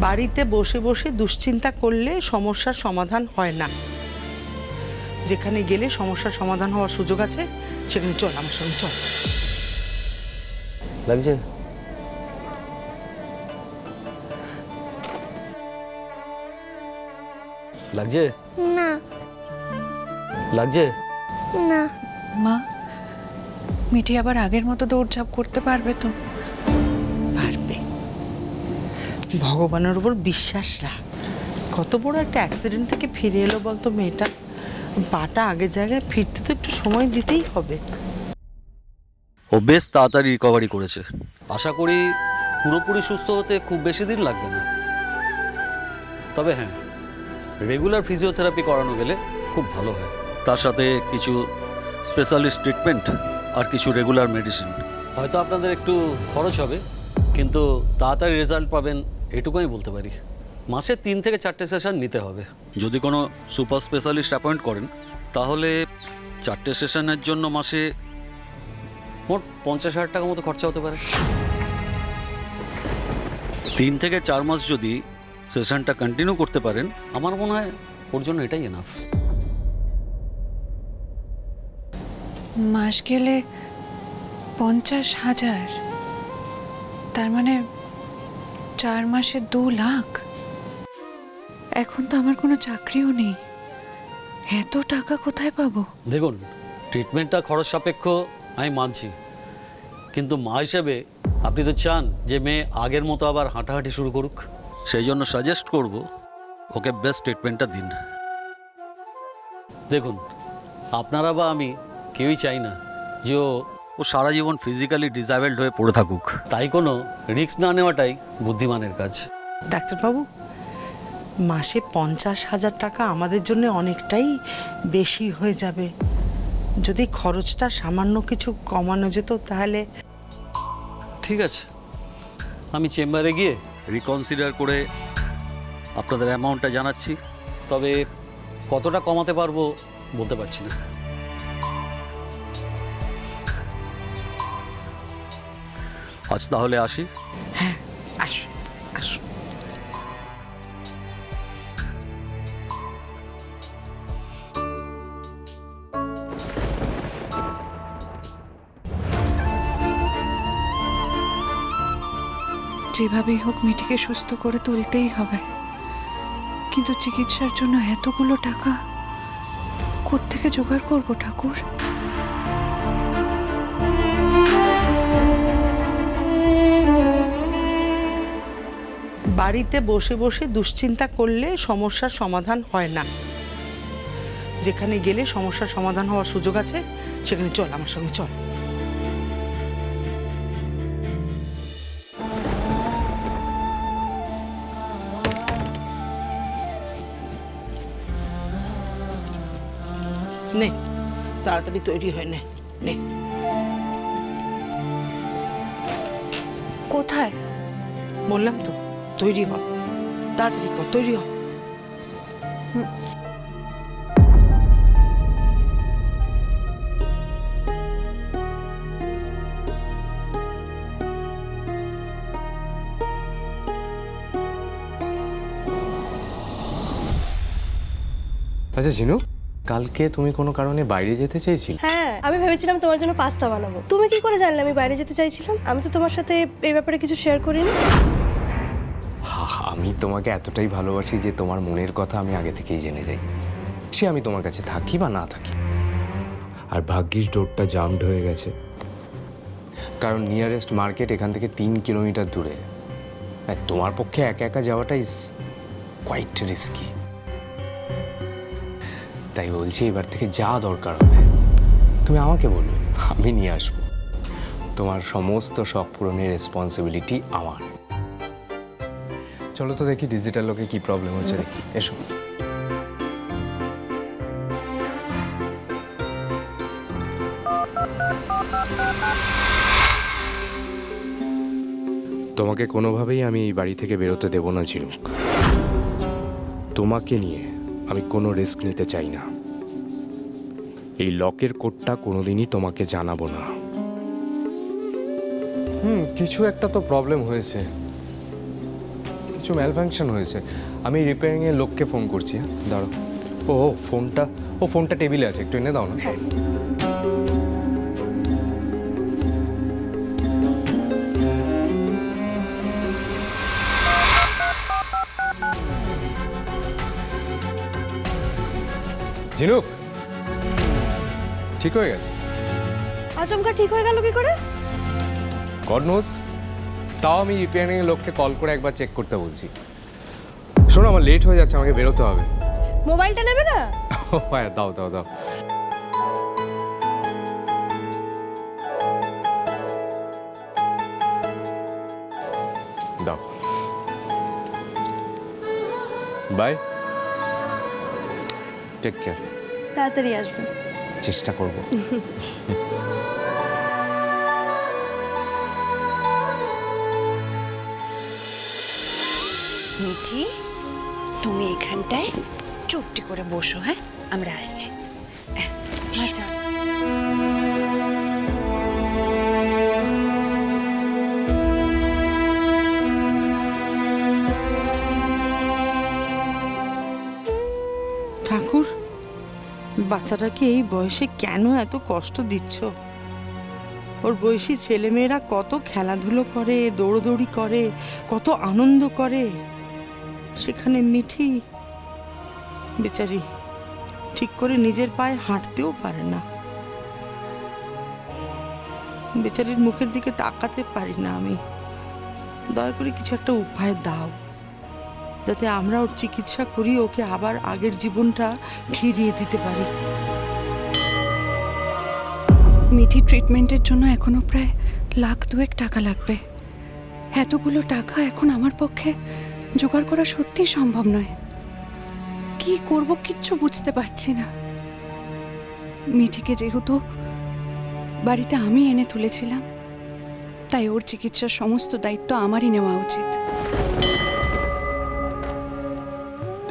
বাড়িতে বসে বসে দুশ্চিন্তা করলে সমস্যার সমাধান হয় না। যেখানে গেলে সমস্যার সমাধান হওয়ার সুযোগ আছে সেখানে চল আমার সঙ্গে চল। লাগছে? লাগছে না লাগছে? না মা, মিঠি আবার আগের মতো দৌড়ঝাঁপ করতে পারবে তো? পারবে, ভগবানের উপর বিশ্বাস রাখ। কত বড় একটা অ্যাক্সিডেন্ট থেকে ফিরে এলো বলতো মেয়েটা। পাটা আগের জায়গায় ফিরতে তো একটু সময় দিতেই হবে। ও বেশ তাড়াতাড়ি রিকভারি করেছে। আশা করি পুরোপুরি সুস্থ হতে খুব বেশি দিন লাগবে না। তবে হ্যাঁ, রেগুলার ফিজিওথেরাপি করানো গেলে খুব ভালো হয়। তার সাথে কিছু স্পেশালিস্ট ট্রিটমেন্ট আর কিছু রেগুলার মেডিসিন। হয়তো আপনাদের একটু খরচ হবে, কিন্তু তাড়াতাড়ি রেজাল্ট পাবেন এটুকু আমি বলতে পারি। মাসে 3 থেকে 4টে সেশন নিতে হবে। যদি কোনো সুপার স্পেশালিস্ট অ্যাপয়েন্ট করেন তাহলে 4টে সেশনের জন্য মাসে মোট 50,000 টাকা মতো খরচা হতে পারে। 3 থেকে 4 মাস যদি সেশনটা কন্টিনিউ করতে পারেন, আমার মনে হয় ওর জন্য এটাই এনাফ। মাস গেলে 50,000, তার মানে 4 মাসে 2 লাখ। এখন তো আমার কোনো চাকরিও নেই, এত টাকা কোথায় পাবো? দেখুন, ট্রিটমেন্টটা খরচ সাপেক্ষ আমি মানছি, কিন্তু মা হিসেবে আপনি তো চান যে মেয়ে আগের মতো আবার হাঁটাহাঁটি শুরু করুক। সেই জন্য সাজেস্ট করব ওকে বেস্ট ট্রিটমেন্টটা দিন। দেখুন, আপনারা বা আমি কেউই চাই না যে ও সারা জীবন ফিজিক্যালি ডিসএবলড হয়ে পড়ে থাকুক। তাই কোনো রিস্ক না নেওয়াটাই বুদ্ধিমানের কাজ। ডাক্তারবাবু, মাসে 50,000 টাকা আমাদের জন্য অনেকটাই বেশি হয়ে যাবে। যদি খরচটা সামান্য কিছু কমানো যেত তাহলে। ঠিক আছে, আমি চেম্বারে গিয়ে রিকনসিডার করে আপনাদের অ্যামাউন্টটা জানাচ্ছি। তবে কতটা কমাতে পারবো বলতে পারছি না। আজ তাহলে আসি। হ্যাঁ, আসুন আসুন। যেভাবেই হোক মিঠিকে সুস্থ করে তুলতেই হবে, কিন্তু চিকিৎসার জন্য এতগুলো টাকা কোত্থেকে জোগাড় করবো ঠাকুর? বাড়িতে বসে বসে দুশ্চিন্তা করলে সমস্যার সমাধান হয় না। যেখানে গেলে সমস্যার সমাধান হওয়ার সুযোগ আছে সেখানে চল আমার সঙ্গে চল। নে, তাড়াতাড়ি তৈরি হয়ে নে। নে, কোথায়? বললাম তো তৈরি হ, তাড়াতাড়ি কর, তৈরি হ। আচ্ছা ঝিনু, কালকে তুমি কোনো কারণে বাইরে যেতে চাইছিলে? হ্যাঁ, আমি ভেবেছিলাম তোমার জন্য পাস্তা বানাবো। তুমি কি করে জানলে আমি বাইরে যেতে চাইছিলাম? আমি তো তোমার সাথে এই ব্যাপারে কিছু শেয়ার করিনি। আমি তোমাকে এতটাই ভালোবাসি যে তোমার মনের কথা আমি আগে থেকেই জেনে যাই, সে আমি তোমার কাছে থাকি বা না থাকি। আর ভাগ্যিস রোডটা জামড হয়ে গেছে, কারণ নিয়ারেস্ট মার্কেট এখান থেকে 3 কিলোমিটার দূরে। আর তোমার পক্ষে একা একা যাওয়াটা ইজ কোয়াইট রিস্কি। তাই বলছি, এবার থেকে যা দরকার হবে তুমি আমাকে বলবে, আমি নিয়ে আসবো। তোমার সমস্ত শখ পূরণের রেসপন্সিবিলিটি আমার। চলো তো দেখি ডিজিটাল লোকে কি প্রবলেম হচ্ছে, দেখি। এসো। তোমাকে কোনোভাবেই আমি এই বাড়ি থেকে বেরোতে দেব না ঝিনুক। তোমাকে নিয়ে আমি কোনো রিস্ক নিতে চাই না। এই লকের কোডটা কোনোদিনই তোমাকে জানাবো না। কিছু একটা তো প্রবলেম হয়েছে, কিছু ম্যালফাংশন হয়েছে। আমি রিপেয়ারিংয়ের লোককে ফোন করছি। হ্যাঁ দাঁড়ো। ফোনটা টেবিলে আছে, একটু এনে দাও না। ঝিনুক, ঠিক হয়ে গেছে। আচমকা ঠিক হয়ে গেল কি করে? God nose. তাও আমি রিপেয়ারিংয়ের লোককে কল করে একবার চেক করতে বলছি। শোনো, আমার লেট হয়ে যাচ্ছে, আমাকে বেরোতে হবে। মোবাইলটা নেবে না? ও হ্যাঁ, দাও দাও দাও। দাও। Bye, take care. তাড়াতাড়ি আসবে। চেষ্টা করব। মিঠি, তুমি এখানটায় চুপটি করে বসো। হ্যাঁ, আমরা আসছি। মা যান। ঠাকুর, বাচ্চাটাকে এই বয়সে কেন এত কষ্ট দিচ্ছ? ওর বয়সী ছেলেমেয়েরা কত খেলাধুলো করে, দৌড়দৌড়ি করে, কত আনন্দ করে, সেখানে মিঠি বেচারি ঠিক করে নিজের পায়ে হাঁটতেও পারে না। বেচারির মুখের দিকে তাকাতে পারি না আমি। দয়া করে কিছু একটা উপায় দাও, যাতে আমরা ওর চিকিৎসা করি, ওকে আবার আগের জীবনটা ফিরিয়ে দিতে পারি। মিঠি ট্রিটমেন্টের জন্য এখনো প্রায় 1,02,000 টাকা লাগবে। এতগুলো টাকা এখন আমার পক্ষে জোগাড় করা সত্যি সম্ভব নয়। কি করব কিচ্ছু বুঝতে পারছি না। মিঠিকে যেহেতু বাড়িতে আমি এনে তুলেছিলাম, তাই ওর চিকিৎসার সমস্ত দায়িত্ব আমারই নেওয়া উচিত।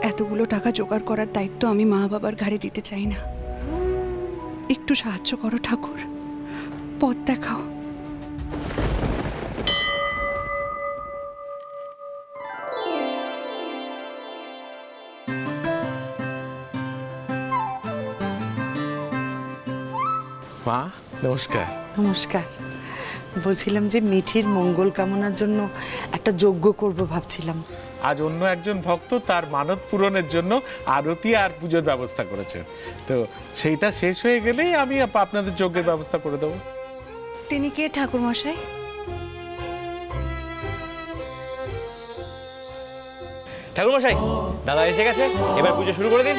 এতগুলো টাকা জোগাড় করার দায়িত্ব আমি মা বাবার ঘাড়ে দিতে চাই না। একটু সাহায্য করো ঠাকুর, পথ দেখাও। মা নমস্কার। নমস্কার। বলছিলাম যে মিঠির মঙ্গল কামনার জন্য একটা যজ্ঞ করব ভাবছিলাম। আজ অন্য একজন ভক্ত তার মানত পূরণের জন্য আরতি আর পুজোর ব্যবস্থা করেছেন, তো সেইটা শেষ হয়ে গেলেই আমি আপনাদের যজ্ঞের ব্যবস্থা করে দেবো। তিনি কে ঠাকুর মশাই? ঠাকুরমশাই, দাদা এসে গেছে, এবার পুজো শুরু করে দিন।